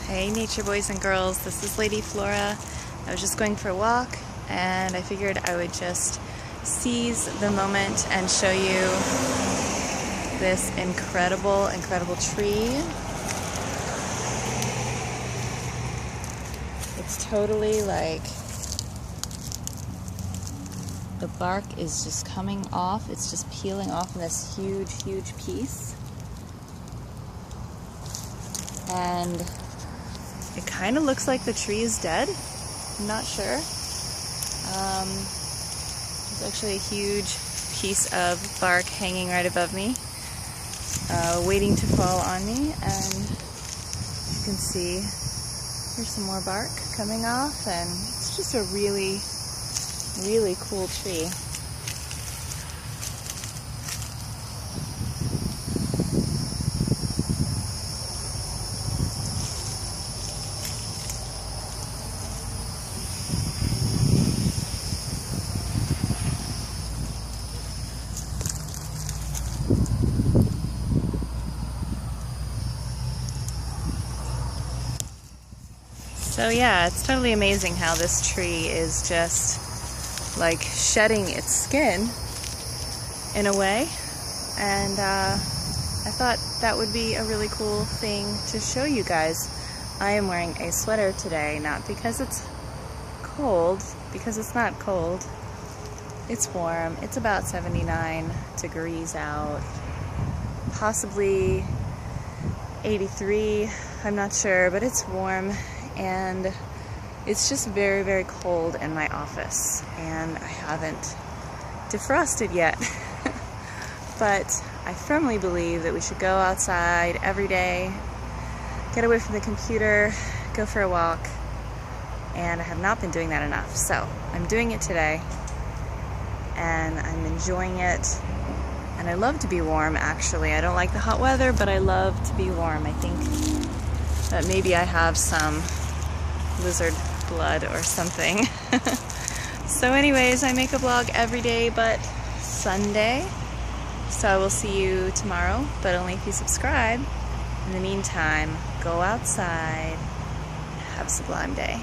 Hey nature boys and girls, this is Lady Flora. I was just going for a walk and I figured I would just seize the moment and show you this incredible tree. It's totally like the bark is just coming off. It's just peeling off in this huge piece. And it kind of looks like the tree is dead. I'm not sure. There's actually a huge piece of bark hanging right above me, waiting to fall on me. And you can see there's some more bark coming off, and it's just a really cool tree. So yeah, it's totally amazing how this tree is just like shedding its skin in a way, and I thought that would be a really cool thing to show you guys. I am wearing a sweater today, not because it's cold, because it's not cold. It's warm. It's about 79 degrees out, possibly 83, I'm not sure, but it's warm. And it's just very cold in my office, and I haven't defrosted yet. But I firmly believe that we should go outside every day, get away from the computer, go for a walk, and I have not been doing that enough. So I'm doing it today, and I'm enjoying it. And I love to be warm, actually. I don't like the hot weather, but I love to be warm. I think that maybe I have some lizard blood or something. So anyways, I make a vlog every day but Sunday. So I will see you tomorrow, but only if you subscribe. In the meantime, go outside, have a sublime day.